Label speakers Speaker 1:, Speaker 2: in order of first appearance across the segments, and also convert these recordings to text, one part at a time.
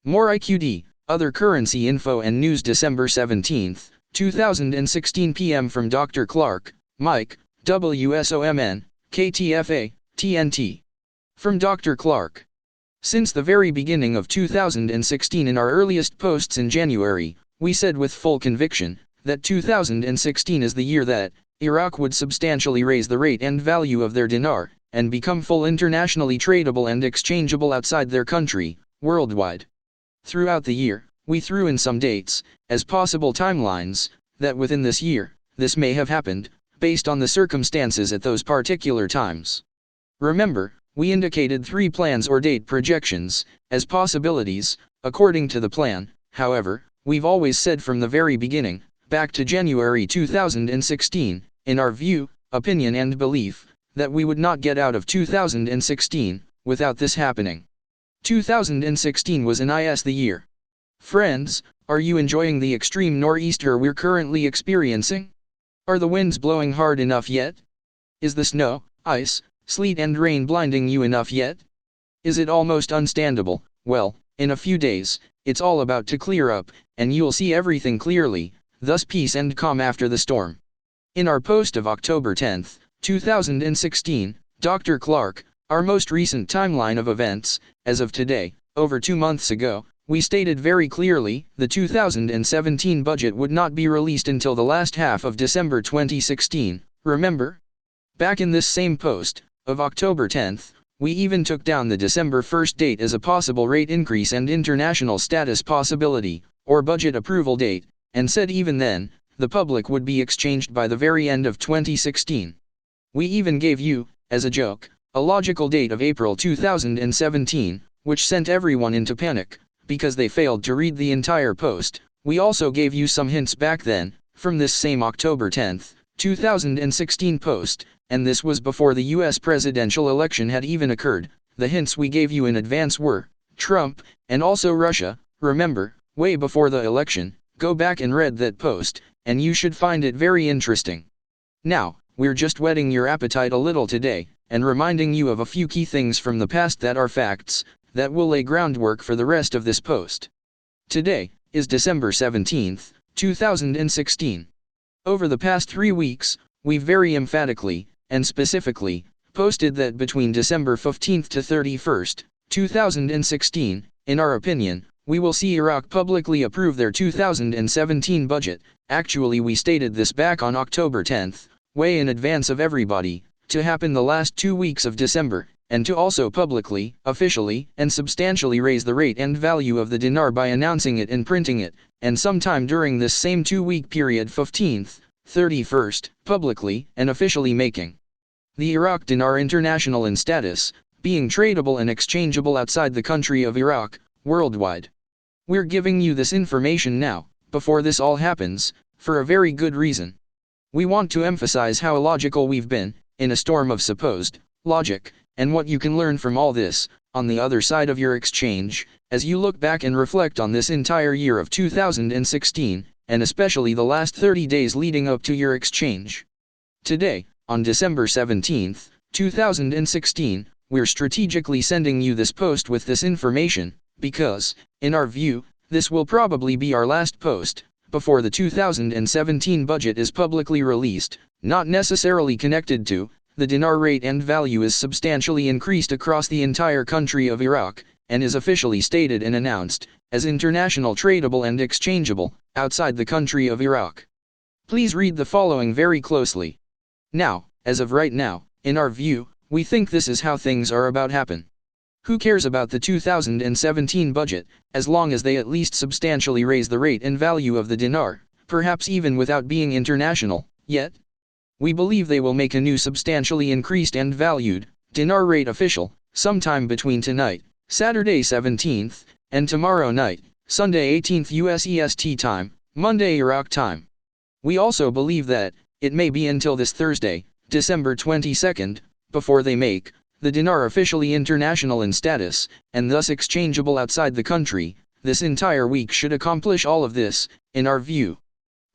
Speaker 1: More IQD, other currency info and news December 17, 2016 p.m. from Dr. Clarke, Mike, WSOMN, KTFA, TNT. From Dr. Clarke. Since the very beginning of 2016 in our earliest posts in January, we said with full conviction that 2016 is the year that Iraq would substantially raise the rate and value of their dinar, and become full internationally tradable and exchangeable outside their country, worldwide. Throughout the year, we threw in some dates, as possible timelines, that within this year, this may have happened, based on the circumstances at those particular times. Remember, we indicated 3 plans or date projections, as possibilities, according to the plan. However, we've always said from the very beginning, back to January 2016, in our view, opinion and belief, that we would not get out of 2016, without this happening. 2016 was the year. Friends, are you enjoying the extreme nor'easter we're currently experiencing? Are the winds blowing hard enough yet? Is the snow, ice, sleet and rain blinding you enough yet? Is it almost unstandable? Well, in a few days, it's all about to clear up, and you'll see everything clearly, thus peace and calm after the storm. In our post of October 10, 2016, Dr. Clarke, our most recent timeline of events, as of today, over 2 months ago, we stated very clearly, the 2017 budget would not be released until the last half of December 2016, remember? Back in this same post, of October 10, we even took down the December 1 date as a possible rate increase and international status possibility, or budget approval date, and said even then, the public would be exchanged by the very end of 2016. We even gave you, as a joke, a logical date of April 2017, which sent everyone into panic, because they failed to read the entire post. We also gave you some hints back then, from this same October 10, 2016 post, and this was before the US presidential election had even occurred. The hints we gave you in advance were Trump, and also Russia. Remember, way before the election. Go back and read that post, and you should find it very interesting. Now, we're just whetting your appetite a little today, and reminding you of a few key things from the past that are facts, that will lay groundwork for the rest of this post. Today is December 17, 2016. Over the past 3 weeks, we've very emphatically, and specifically, posted that between December 15 to 31, 2016, in our opinion, we will see Iraq publicly approve their 2017 budget. Actually, we stated this back on October 10, way in advance of everybody, to happen the last 2 weeks of December, and to also publicly, officially, and substantially raise the rate and value of the dinar by announcing it and printing it, and sometime during this same 2-week period 15th, 31st, publicly and officially making the Iraq dinar international in status, being tradable and exchangeable outside the country of Iraq, worldwide. We're giving you this information now, before this all happens, for a very good reason. We want to emphasize how illogical we've been, in a storm of supposed logic, and what you can learn from all this, on the other side of your exchange, as you look back and reflect on this entire year of 2016, and especially the last 30 days leading up to your exchange. Today, on December 17, 2016, we're strategically sending you this post with this information, because, in our view, this will probably be our last post, before the 2017 budget is publicly released, not necessarily connected to, the dinar rate and value is substantially increased across the entire country of Iraq, and is officially stated and announced, as international tradable and exchangeable, outside the country of Iraq. Please read the following very closely. Now, as of right now, in our view, we think this is how things are about happen. Who cares about the 2017 budget, as long as they at least substantially raise the rate and value of the dinar, perhaps even without being international, yet? We believe they will make a new substantially increased and valued dinar rate official, sometime between tonight, Saturday 17th, and tomorrow night, Sunday 18th US EST time, Monday Iraq time. We also believe that it may be until this Thursday, December 22nd, before they make the dinar officially international in status, and thus exchangeable outside the country. This entire week should accomplish all of this, in our view.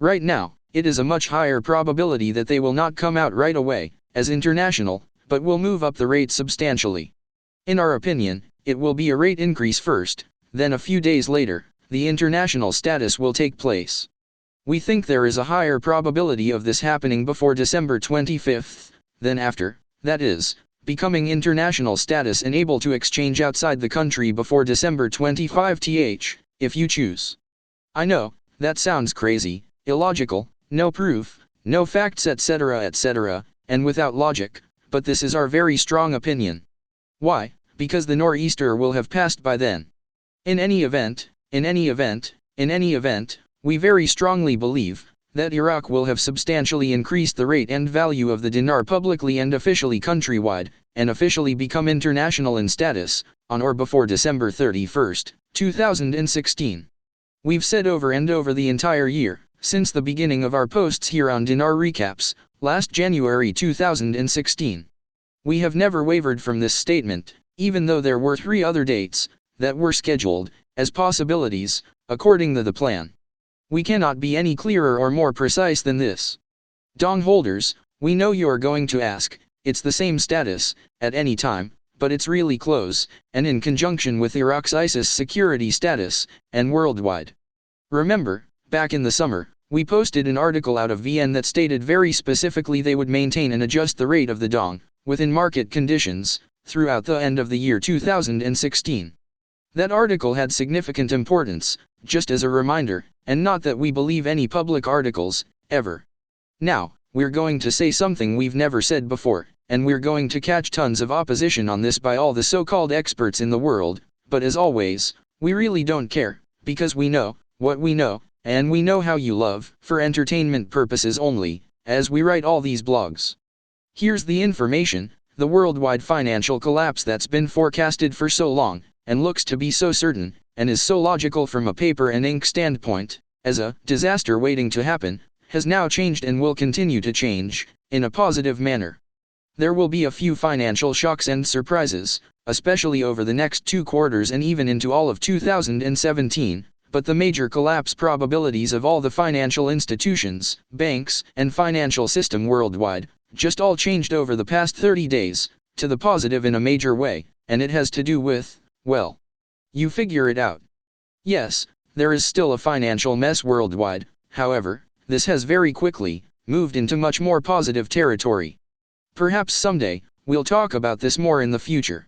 Speaker 1: Right now, it is a much higher probability that they will not come out right away, as international, but will move up the rate substantially. In our opinion, it will be a rate increase first, Then a few days later, the international status will take place. We think there is a higher probability of this happening before December 25th, than after, that is, becoming international status and able to exchange outside the country before December 25th, if you choose. I know, that sounds crazy, illogical, no proof, no facts etc., and without logic, but this is our very strong opinion. Why? Because the nor'easter will have passed by then. In any event, we very strongly believe that Iraq will have substantially increased the rate and value of the dinar publicly and officially countrywide, and officially become international in status, on or before December 31st, 2016. We've said over and over the entire year, since the beginning of our posts here on Dinar Recaps, last January 2016. We have never wavered from this statement, even though there were 3 other dates that were scheduled as possibilities, according to the plan. We cannot be any clearer or more precise than this. Dong holders, we know you are going to ask, it's the same status, at any time, but it's really close, and in conjunction with Iraq's ISIS security status, and worldwide. Remember, back in the summer, we posted an article out of VN that stated very specifically they would maintain and adjust the rate of the dong, within market conditions, throughout the end of the year 2016. That article had significant importance, just as a reminder, and not that we believe any public articles, ever. Now, we're going to say something we've never said before, and we're going to catch tons of opposition on this by all the so-called experts in the world, but as always, we really don't care, because we know what we know, and we know how you love, for entertainment purposes only, as we write all these blogs. Here's the information: the worldwide financial collapse that's been forecasted for so long, and looks to be so certain, and is so logical from a paper and ink standpoint, as a disaster waiting to happen, has now changed and will continue to change, in a positive manner. There will be a few financial shocks and surprises, especially over the next 2 quarters and even into all of 2017, but the major collapse probabilities of all the financial institutions, banks, and financial system worldwide, just all changed over the past 30 days, to the positive in a major way, and it has to do with, well, you figure it out. Yes, there is still a financial mess worldwide, however, this has very quickly moved into much more positive territory. Perhaps someday, we'll talk about this more in the future.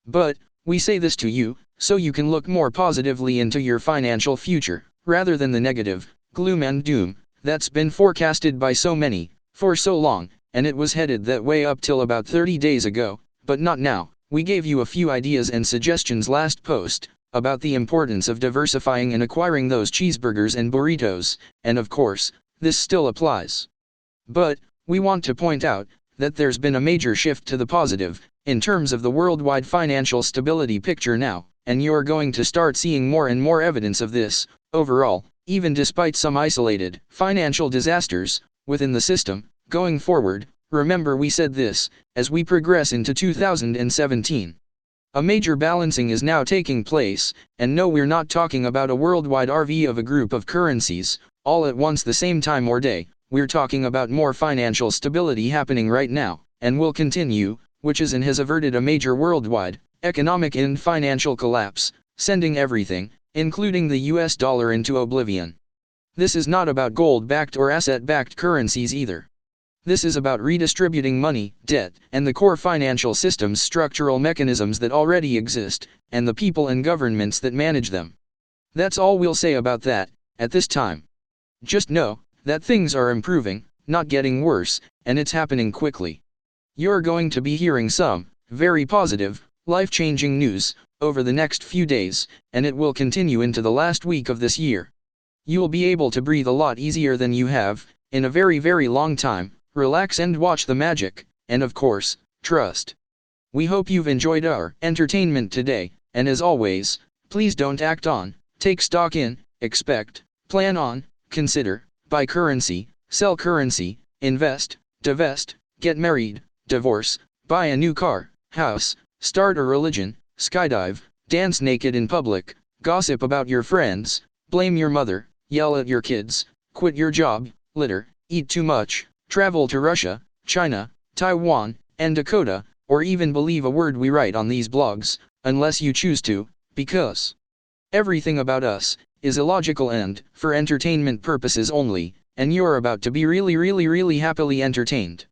Speaker 1: But, we say this to you, so you can look more positively into your financial future, rather than the negative, gloom and doom, that's been forecasted by so many, for so long, and it was headed that way up till about 30 days ago, but not now. We gave you a few ideas and suggestions last post, about the importance of diversifying and acquiring those cheeseburgers and burritos, and of course, this still applies. But, we want to point out, that there's been a major shift to the positive, in terms of the worldwide financial stability picture now, and you're going to start seeing more and more evidence of this, overall, even despite some isolated, financial disasters, within the system, going forward. Remember we said this, as we progress into 2017. A major balancing is now taking place, and no, we're not talking about a worldwide RV of a group of currencies, all at once the same time or day. We're talking about more financial stability happening right now, and will continue, which is and has averted a major worldwide, economic and financial collapse, sending everything, including the US dollar, into oblivion. This is not about gold-backed or asset-backed currencies either. This is about redistributing money, debt, and the core financial system's structural mechanisms that already exist, and the people and governments that manage them. That's all we'll say about that, at this time. Just know that things are improving, not getting worse, and it's happening quickly. You're going to be hearing some very positive, life-changing news over the next few days, and it will continue into the last week of this year. You'll be able to breathe a lot easier than you have in a very, very long time. Relax and watch the magic, and of course, trust. We hope you've enjoyed our entertainment today, and as always, please don't act on, take stock in, expect, plan on, consider, buy currency, sell currency, invest, divest, get married, divorce, buy a new car, house, start a religion, skydive, dance naked in public, gossip about your friends, blame your mother, yell at your kids, quit your job, litter, eat too much, travel to Russia, China, Taiwan, and Dakota, or even believe a word we write on these blogs, unless you choose to, because Everything about us is illogical and for entertainment purposes only, and you're about to be really happily entertained.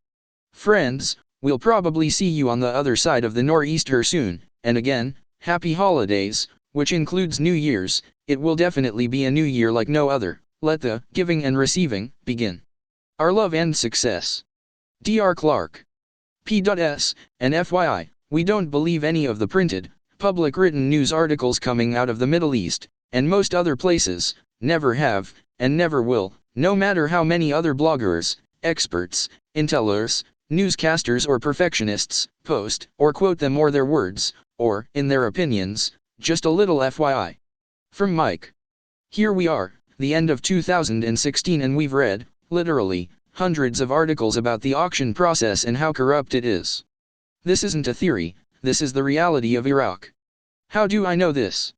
Speaker 1: Friends, we'll probably see you on the other side of the nor'easter soon, and again, happy holidays, which includes New Year's. It will definitely be a new year like no other. Let the giving and receiving begin. Our love and success. Dr. Clarke. P.S. and FYI, we don't believe any of the printed, public written news articles coming out of the Middle East, and most other places, never have, and never will, no matter how many other bloggers, experts, intellers, newscasters or perfectionists, post, or quote them or their words, or, in their opinions, just a little FYI. From Mike. Here we are, the end of 2016, and we've read, literally, hundreds of articles about the auction process and how corrupt it is. This isn't a theory, this is the reality of Iraq. How do I know this?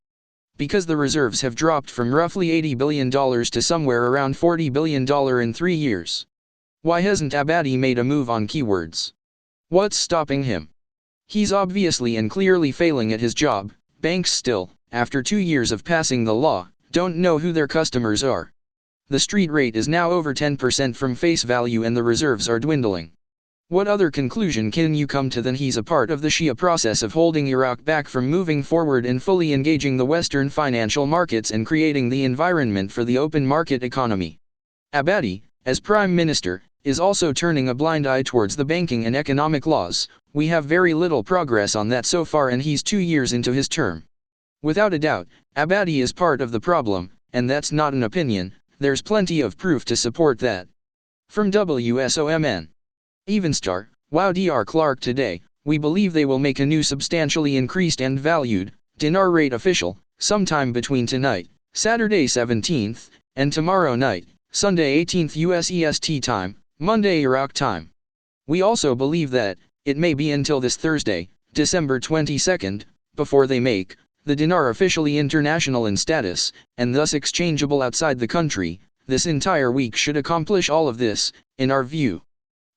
Speaker 1: Because the reserves have dropped from roughly $80 billion to somewhere around $40 billion in 3 years. Why hasn't Abadi made a move on keywords? What's stopping him? He's obviously and clearly failing at his job. Banks still, after 2 years of passing the law, don't know who their customers are. The street rate is now over 10% from face value and the reserves are dwindling. What other conclusion can you come to than he's a part of the Shia process of holding Iraq back from moving forward and fully engaging the Western financial markets and creating the environment for the open market economy? Abadi, as Prime Minister, is also turning a blind eye towards the banking and economic laws. We have very little progress on that so far, and he's 2 years into his term. Without a doubt, Abadi is part of the problem, and that's not an opinion. There's plenty of proof to support that. From WSOMN. Evenstar, wow. Dr. Clarke today, we believe they will make a new substantially increased and valued dinar rate official, sometime between tonight, Saturday 17th, and tomorrow night, Sunday 18th US EST time, Monday Iraq time. We also believe that it may be until this Thursday, December 22nd, before they make the dinar officially international in status, and thus exchangeable outside the country. This entire week should accomplish all of this, in our view.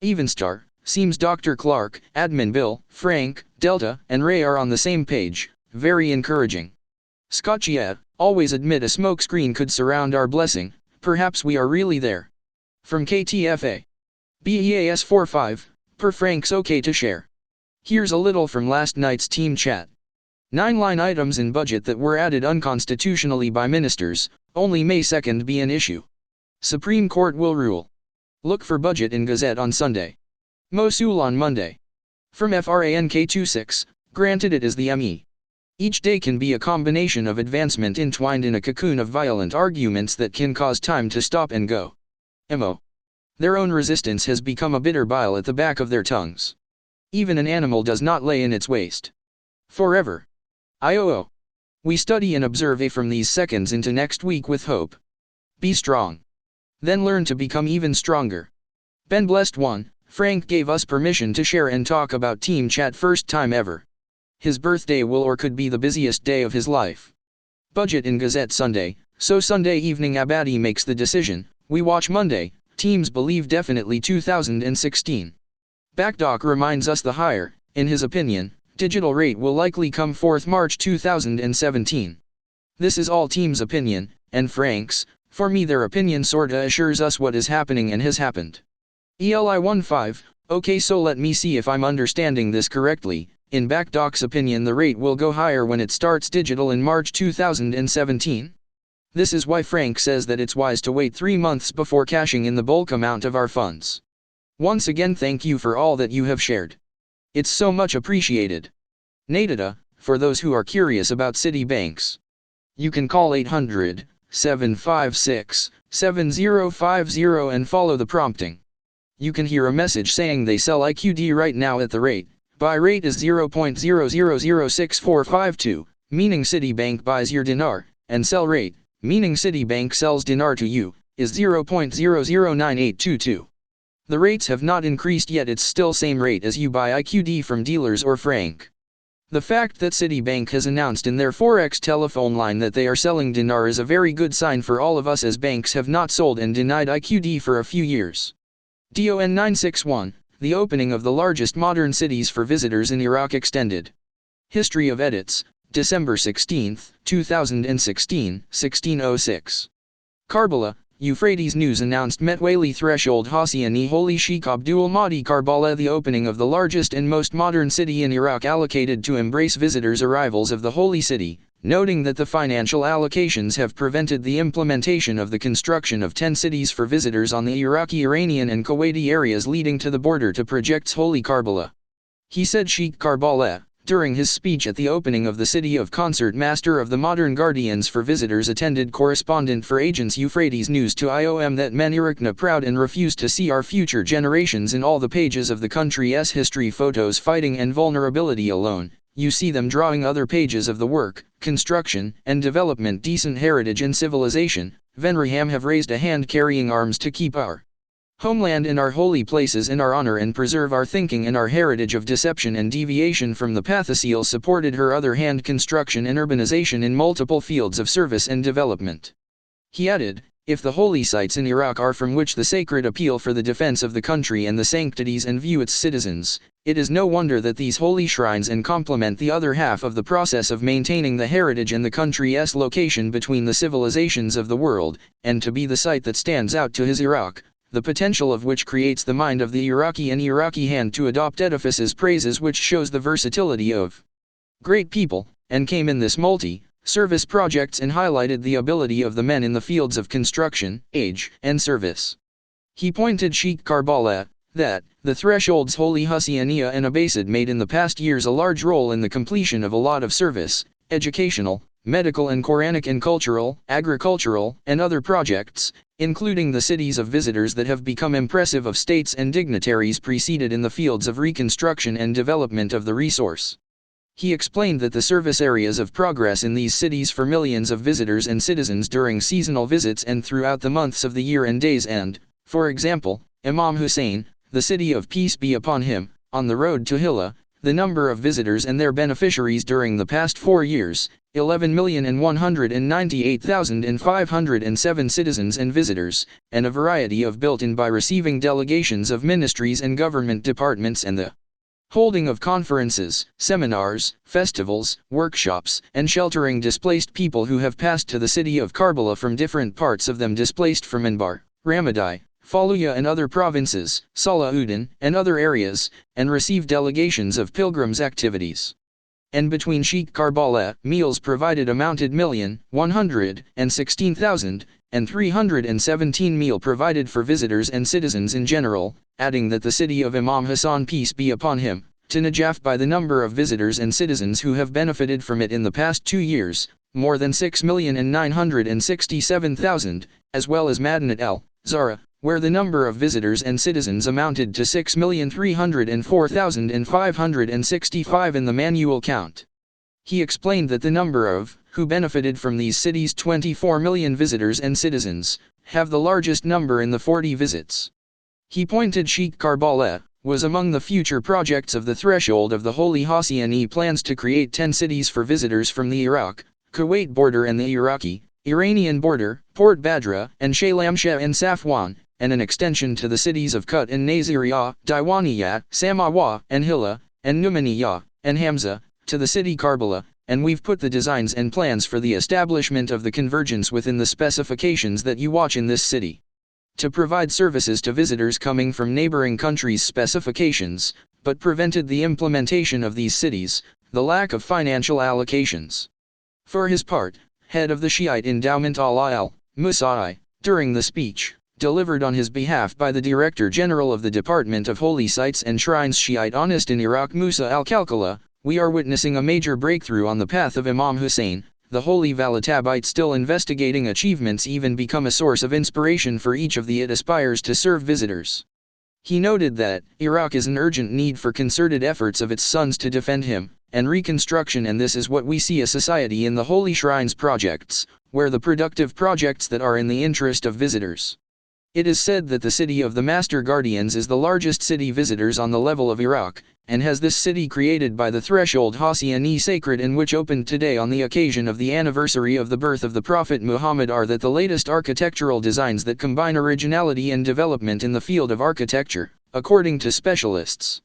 Speaker 1: Evenstar, seems Dr. Clarke, Admin Bill, Frank, Delta, and Ray are on the same page, very encouraging. Scotchia, always admit a smokescreen could surround our blessing, perhaps we are really there. From KTFA. BEAS 45, per Frank's okay to share. Here's a little from last night's team chat. 9 line items in budget that were added unconstitutionally by ministers, only May 2nd be an issue. Supreme Court will rule. Look for budget in Gazette on Sunday. Mosul on Monday. From FRANK26, granted it is the ME. Each day can be a combination of advancement entwined in a cocoon of violent arguments that can cause time to stop and go. MO. Their own resistance has become a bitter bile at the back of their tongues. Even an animal does not lay in its waste forever. IOO. We study and observe from these seconds into next week with hope. Be strong. Then learn to become even stronger. Ben blessed one. Frank gave us permission to share and talk about team chat first time ever. His birthday will or could be the busiest day of his life. Budget in Gazette Sunday, so Sunday evening Abadi makes the decision. We watch Monday, teams believe definitely 2016. Backdock reminds us the higher, in his opinion, digital rate will likely come 4th March 2017. This is all team's opinion, and Frank's. For me their opinion sorta assures us what is happening and has happened. ELI15, okay, so let me see if I'm understanding this correctly. In Backdock's opinion the rate will go higher when it starts digital in March 2017. This is why Frank says that it's wise to wait 3 months before cashing in the bulk amount of our funds. Once again thank you for all that you have shared. It's so much appreciated. Nadita, for those who are curious about city banks. You can call 800-756-7050 and follow the prompting. You can hear a message saying they sell IQD right now at the rate. Buy rate is 0.006452, meaning Citibank buys your dinar, and sell rate, meaning Citibank sells dinar to you, is 0.009822. The rates have not increased yet, it's still same rate as you buy IQD from dealers or Frank. The fact that Citibank has announced in their Forex telephone line that they are selling dinar is a very good sign for all of us, as banks have not sold and denied IQD for a few years. DON 961, the opening of the largest modern cities for visitors in Iraq extended. History of edits, December 16, 2016, 1606. Karbala, Euphrates News announced Metwali Threshold Hosseini Holy Sheikh Abdul Mahdi Karbala, the opening of the largest and most modern city in Iraq allocated to embrace visitors' arrivals of the Holy City, noting that the financial allocations have prevented the implementation of the construction of 10 cities for visitors on the Iraqi, Iranian and Kuwaiti areas leading to the border to Project's Holy Karbala. He said Sheikh Karbala, during his speech at the opening of the City of Concert Master of the Modern Guardians for Visitors, attended correspondent for Agence Euphrates News to IOM that men Iraqna proud and refuse to see our future generations in all the pages of the country's history photos fighting and vulnerability alone. You see them drawing other pages of the work, construction, and development, decent heritage and civilization. Venriham have raised a hand carrying arms to keep our homeland and our holy places in our honor and preserve our thinking and our heritage of deception and deviation from the Pathasil supported her other hand construction and urbanization in multiple fields of service and development. He added, if the holy sites in Iraq are from which the sacred appeal for the defense of the country and the sanctities and view its citizens, it is no wonder that these holy shrines and complement the other half of the process of maintaining the heritage and the country's location between the civilizations of the world, and to be the site that stands out to his Iraq, the potential of which creates the mind of the Iraqi and Iraqi hand to adopt edifices praises, which shows the versatility of great people, and came in this multi-service projects and highlighted the ability of the men in the fields of construction, age, and service. He pointed Sheikh Karbala that the thresholds Holy Husseiniya and Abbasid made in the past years a large role in the completion of a lot of service, educational, medical and Quranic and cultural, agricultural, and other projects, including the cities of visitors that have become impressive of states and dignitaries preceded in the fields of reconstruction and development of the resource. He explained that the service areas of progress in these cities for millions of visitors and citizens during seasonal visits and throughout the months of the year and days and, for example, Imam Hussein, the city of peace be upon him, on the road to Hilla, the number of visitors and their beneficiaries during the past 4 years, 11,198,507 citizens and visitors, and a variety of built-in by receiving delegations of ministries and government departments and the holding of conferences, seminars, festivals, workshops, and sheltering displaced people who have passed to the city of Karbala from different parts of them displaced from Anbar, Ramadai, Fallujah and other provinces, Salahuddin, and other areas, and receive delegations of pilgrims' activities. And between Sheikh Karbala, meals provided amounted 1,116,317 meal provided for visitors and citizens in general, adding that the city of Imam Hassan peace be upon him, to Najaf by the number of visitors and citizens who have benefited from it in the past 2 years, more than 6,967,000, as well as Madinat el-Zahra, where the number of visitors and citizens amounted to 6,304,565 in the manual count. He explained that the number of who benefited from these cities, 24 million visitors and citizens, have the largest number in the 40 visits. He pointed Sheikh Karbala was among the future projects of the threshold of the Holy Hosseini plans to create 10 cities for visitors from the Iraq, Kuwait border and the Iraqi, Iranian border, Port Badra, and Shalamsha and Safwan, and an extension to the cities of Kut and Naziriyah, Diwaniyah, Samawa, and Hilla, and Numaniyah, and Hamza, to the city Karbala, and we've put the designs and plans for the establishment of the convergence within the specifications that you watch in this city. To provide services to visitors coming from neighboring countries' specifications, but prevented the implementation of these cities, the lack of financial allocations. For his part, head of the Shiite Endowment Allah al-Musai, during the speech delivered on his behalf by the Director General of the Department of Holy Sites and Shrines Shiite Honest in Iraq Musa al-Kalkala, we are witnessing a major breakthrough on the path of Imam Hussein, the Holy Valatabite. Still investigating achievements even become a source of inspiration for each of the it aspires to serve visitors. He noted that Iraq is in urgent need for concerted efforts of its sons to defend him, and reconstruction, and this is what we see a society in the Holy Shrines projects, where the productive projects that are in the interest of visitors. It is said that the city of the Master Guardians is the largest city visitors on the level of Iraq, and has this city created by the threshold Hosseini sacred and which opened today on the occasion of the anniversary of the birth of the Prophet Muhammad are that the latest architectural designs that combine originality and development in the field of architecture, according to specialists.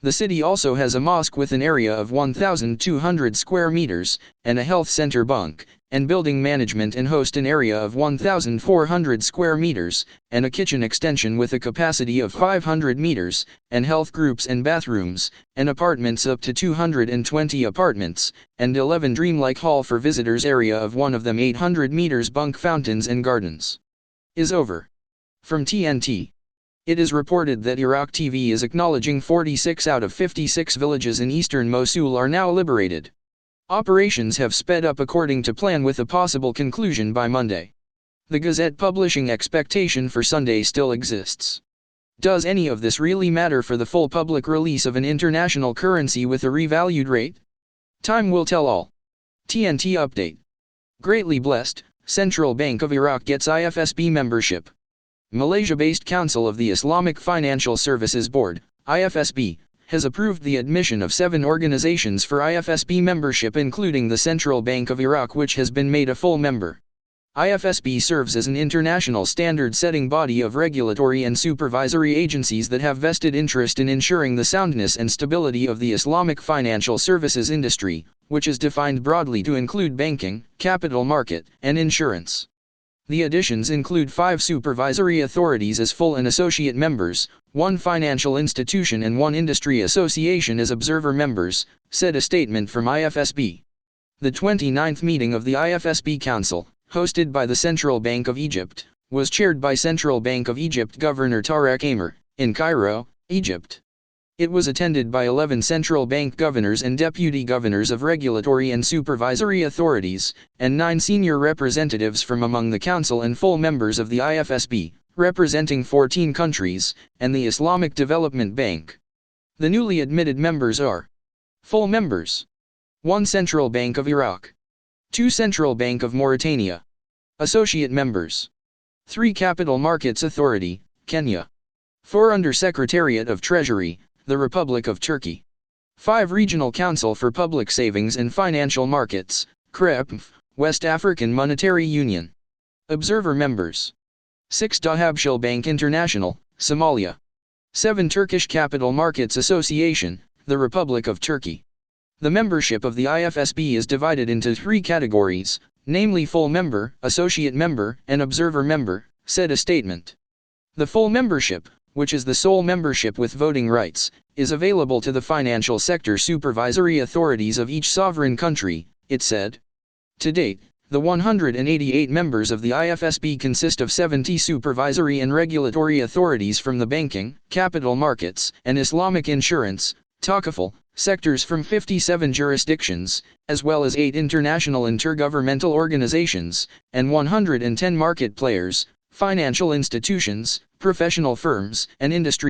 Speaker 1: The city also has a mosque with an area of 1,200 square meters, and a health center bank, and building management and host an area of 1,400 square meters, and a kitchen extension with a capacity of 500 meters, and health groups and bathrooms, and apartments up to 220 apartments, and 11 dreamlike hall for visitors area of one of them 800 meters bunk fountains and gardens. Is over. From TNT. It is reported that Iraq TV is acknowledging 46 out of 56 villages in eastern Mosul are now liberated. Operations have sped up according to plan with a possible conclusion by Monday. The Gazette publishing expectation for Sunday still exists. Does any of this really matter for the full public release of an international currency with a revalued rate? Time will tell all. TNT update. Greatly blessed, Central Bank of Iraq gets IFSB membership. Malaysia-based Council of the Islamic Financial Services Board, IFSB, has approved the admission of 7 organizations for IFSB membership including the Central Bank of Iraq which has been made a full member. IFSB serves as an international standard-setting body of regulatory and supervisory agencies that have vested interest in ensuring the soundness and stability of the Islamic financial services industry, which is defined broadly to include banking, capital market, and insurance. The additions include 5 supervisory authorities as full and associate members, 1 financial institution and 1 industry association as observer members, said a statement from IFSB. The 29th meeting of the IFSB Council, hosted by the Central Bank of Egypt, was chaired by Central Bank of Egypt Governor Tarek Amir, in Cairo, Egypt. It was attended by 11 central bank governors and deputy governors of regulatory and supervisory authorities, and 9 senior representatives from among the council and full members of the IFSB, representing 14 countries, and the Islamic Development Bank. The newly admitted members are: full members, 1 Central Bank of Iraq, 2 Central Bank of Mauritania. Associate members: 3 Capital Markets Authority, Kenya, 4 Under-Secretariat of Treasury, the Republic of Turkey, 5 Regional Council for Public Savings and Financial Markets, CREP, West African Monetary Union. Observer members: 6 Dahabshil Bank International, Somalia, 7 Turkish Capital Markets Association, the Republic of Turkey. The membership of the IFSB is divided into 3 categories, namely full member, associate member, and observer member, said a statement. The full membership, which is the sole membership with voting rights, is available to the financial sector supervisory authorities of each sovereign country, it said. To date, the 188 members of the IFSB consist of 70 supervisory and regulatory authorities from the banking, capital markets, and Islamic insurance, TACAFL, sectors from 57 jurisdictions, as well as 8 international intergovernmental organizations, and 110 market players, financial institutions, professional firms, and industry